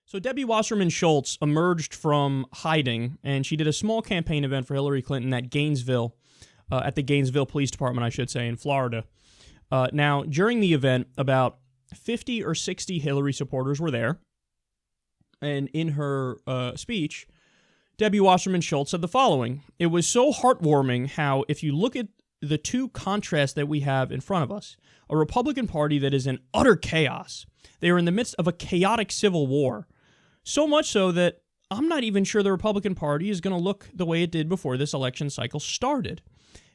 So Debbie Wasserman Schultz emerged from hiding, and she did a small campaign event for Hillary Clinton at Gainesville, at the Gainesville Police Department, I should say, in Florida. Now, during the event, about 50 or 60 Hillary supporters were there, and in her speech, Debbie Wasserman Schultz said the following: "It was so heartwarming how, if you look at the two contrasts that we have in front of us, a Republican Party that is in utter chaos. They are in the midst of a chaotic civil war. So much so that I'm not even sure the Republican Party is going to look the way it did before this election cycle started.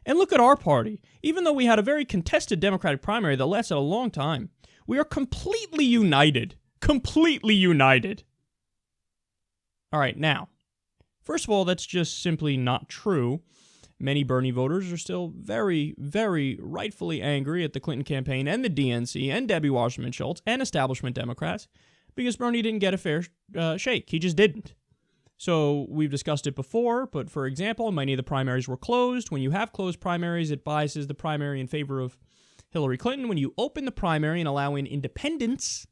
And look at our party. Even though we had a very contested Democratic primary that lasted a long time, we are completely united. Completely united." All right, now, first of all, that's just simply not true. Many Bernie voters are still very, very rightfully angry at the Clinton campaign and the DNC and Debbie Wasserman Schultz and establishment Democrats because Bernie didn't get a fair shake. He just didn't. So we've discussed it before, but for example, many of the primaries were closed. When you have closed primaries, it biases the primary in favor of Hillary Clinton. When you open the primary and allow in independents,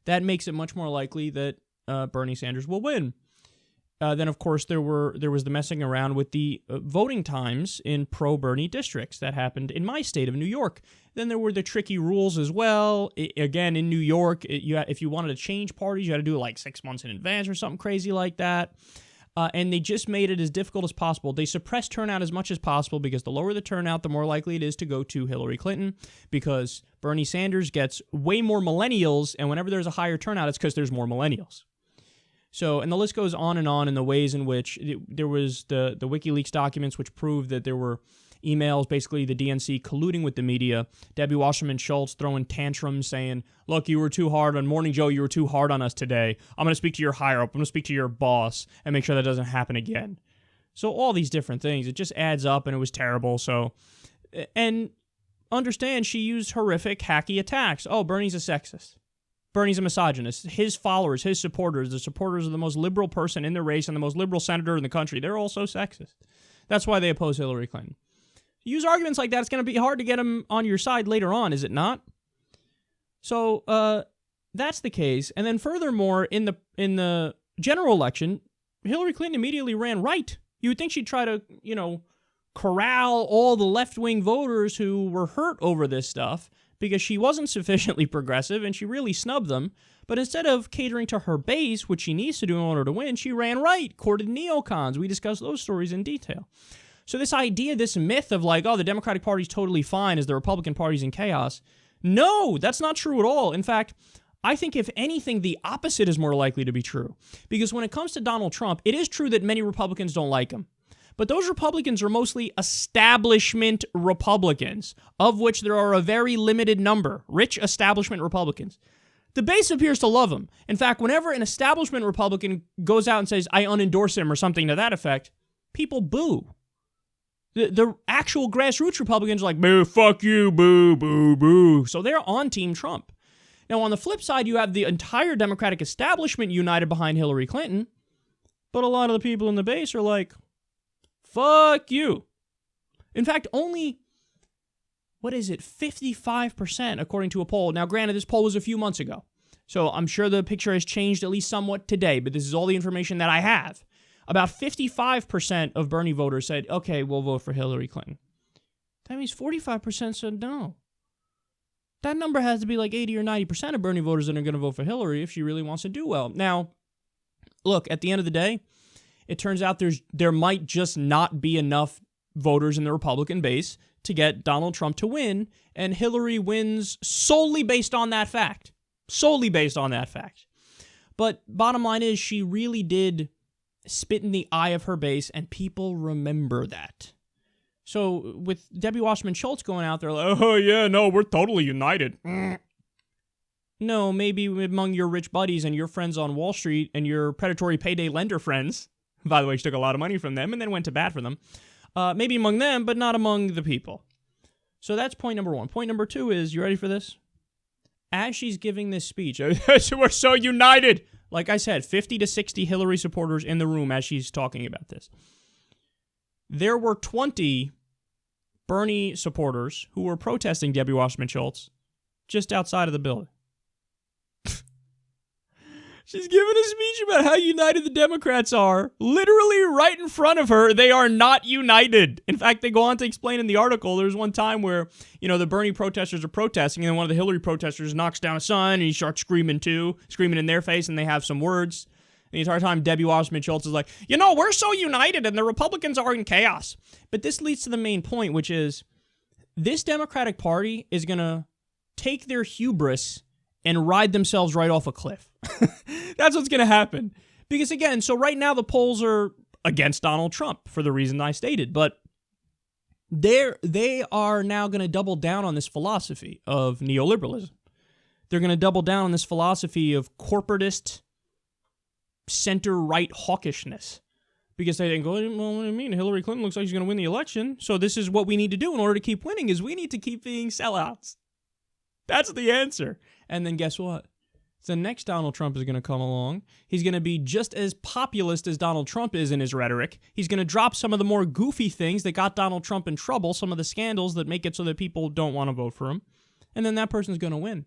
that makes it much more likely that Bernie Sanders will win. Then, of course, there was the messing around with the voting times in pro-Bernie districts. That happened in my state of New York. Then there were the tricky rules as well. Again, in New York, if you wanted to change parties, you had to do it like 6 months in advance or something crazy like that. And they just made it as difficult as possible. They suppressed turnout as much as possible because the lower the turnout, the more likely it is to go to Hillary Clinton, because Bernie Sanders gets way more millennials, and whenever there's a higher turnout, it's because there's more millennials. So, and the list goes on in the ways in which there was the WikiLeaks documents, which proved that there were emails, basically the DNC colluding with the media, Debbie Wasserman Schultz throwing tantrums saying, "Look, you were too hard on Morning Joe, you were too hard on us today. I'm going to speak to your higher up, I'm going to speak to your boss and make sure that doesn't happen again." So all these different things, it just adds up, and it was terrible. So, and understand, she used horrific, hacky attacks. Oh, Bernie's a sexist. Bernie's a misogynist. His followers, his supporters, the supporters of the most liberal person in the race and the most liberal senator in the country, they're also sexist. That's why they oppose Hillary Clinton. Use arguments like that, it's going to be hard to get them on your side later on, is it not? So that's the case. And then furthermore, in the general election, Hillary Clinton immediately ran right. You would think she'd try to, corral all the left-wing voters who were hurt over this stuff, because she wasn't sufficiently progressive and she really snubbed them. But instead of catering to her base, which she needs to do in order to win, she ran right, courted neocons. We discussed those stories in detail. So this idea, this myth of like, oh, the Democratic Party's totally fine as the Republican Party's in chaos. No, that's not true at all. In fact, I think if anything, the opposite is more likely to be true. Because when it comes to Donald Trump, it is true that many Republicans don't like him. But those Republicans are mostly establishment Republicans, of which there are a very limited number, rich establishment Republicans. The base appears to love him. In fact, whenever an establishment Republican goes out and says, "I unendorse him," or something to that effect, people boo. The actual grassroots Republicans are like, "Boo, fuck you, boo, boo, boo." So they're on Team Trump. Now, on the flip side, you have the entire Democratic establishment united behind Hillary Clinton, but a lot of the people in the base are like, "Fuck you." In fact, only, 55%, according to a poll. Now, granted, this poll was a few months ago, so I'm sure the picture has changed at least somewhat today, but this is all the information that I have. About 55% of Bernie voters said, okay, we'll vote for Hillary Clinton. That means 45% said no. That number has to be like 80 or 90% of Bernie voters that are going to vote for Hillary if she really wants to do well. Now, look, at the end of the day, it turns out there might just not be enough voters in the Republican base to get Donald Trump to win, and Hillary wins solely based on that fact. Solely based on that fact. But bottom line is, she really did spit in the eye of her base, and people remember that. So with Debbie Wasserman Schultz going out there like, "Oh yeah, no, we're totally united." No, maybe among your rich buddies and your friends on Wall Street and your predatory payday lender friends. By the way, she took a lot of money from them and then went to bat for them. Maybe among them, but not among the people. So that's point number one. Point number two is, you ready for this? As she's giving this speech, we're so united. Like I said, 50 to 60 Hillary supporters in the room as she's talking about this. There were 20 Bernie supporters who were protesting Debbie Wasserman Schultz just outside of the building. She's giving a speech about how united the Democrats are. Literally right in front of her, they are not united. In fact, they go on to explain in the article, there's one time where, the Bernie protesters are protesting, and then one of the Hillary protesters knocks down a sign, and he starts screaming too, screaming in their face, and they have some words. And the entire time, Debbie Wasserman Schultz is like, we're so united, and the Republicans are in chaos. But this leads to the main point, which is this Democratic Party is going to take their hubris and ride themselves right off a cliff. That's what's going to happen. Because again, so right now the polls are against Donald Trump for the reason I stated, but they are now going to double down on this philosophy of neoliberalism. They're going to double down on this philosophy of corporatist, center-right hawkishness. Because they think, well, what do you mean? Hillary Clinton looks like she's going to win the election, so this is what we need to do in order to keep winning, is we need to keep being sellouts. That's the answer. And then guess what? The next Donald Trump is going to come along. He's going to be just as populist as Donald Trump is in his rhetoric. He's going to drop some of the more goofy things that got Donald Trump in trouble, some of the scandals that make it so that people don't want to vote for him. And then that person's going to win.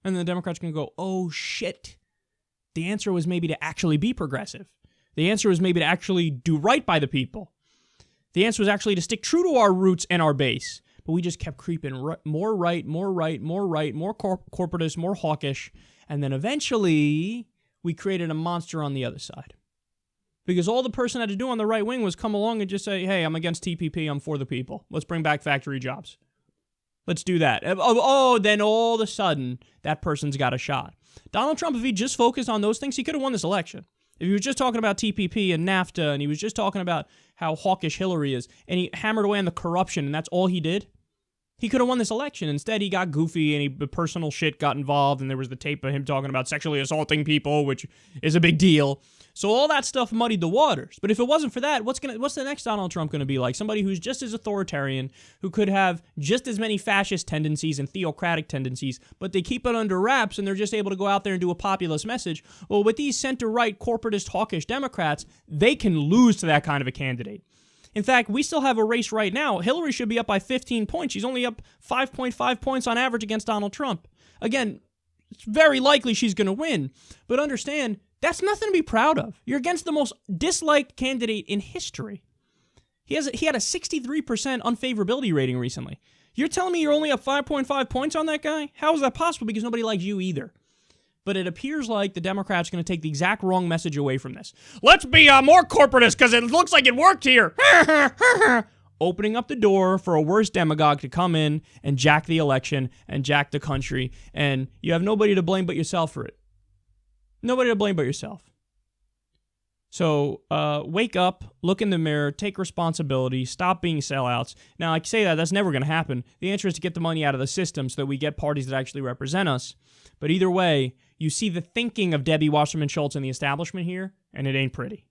And then the Democrats are going to go, oh, shit. The answer was maybe to actually be progressive. The answer was maybe to actually do right by the people. The answer was actually to stick true to our roots and our base. But we just kept creeping more right, more corporatist, more hawkish. And then eventually, we created a monster on the other side. Because all the person had to do on the right wing was come along and just say, hey, I'm against TPP, I'm for the people. Let's bring back factory jobs. Let's do that. Then all of a sudden, that person's got a shot. Donald Trump, if he just focused on those things, he could have won this election. If he was just talking about TPP and NAFTA, and he was just talking about how hawkish Hillary is, and he hammered away on the corruption, and that's all he did, he could have won this election. Instead, he got goofy, and personal shit got involved, and there was the tape of him talking about sexually assaulting people, which is a big deal. So all that stuff muddied the waters. But if it wasn't for that, what's the next Donald Trump going to be like? Somebody who's just as authoritarian, who could have just as many fascist tendencies and theocratic tendencies, but they keep it under wraps, and they're just able to go out there and do a populist message. Well, with these center-right, corporatist, hawkish Democrats, they can lose to that kind of a candidate. In fact, we still have a race right now. Hillary should be up by 15 points. She's only up 5.5 points on average against Donald Trump. Again, it's very likely she's going to win. But understand, that's nothing to be proud of. You're against the most disliked candidate in history. He had a 63% unfavorability rating recently. You're telling me you're only up 5.5 points on that guy? How is that possible? Because nobody likes you either. But it appears like the Democrats are going to take the exact wrong message away from this. Let's be more corporatist because it looks like it worked here. Opening up the door for a worse demagogue to come in and jack the election and jack the country. And you have nobody to blame but yourself for it. Nobody to blame but yourself. So wake up, look in the mirror, take responsibility, stop being sellouts. Now, I say that's never going to happen. The answer is to get the money out of the system so that we get parties that actually represent us. But either way, you see the thinking of Debbie Wasserman Schultz and the establishment here, and it ain't pretty.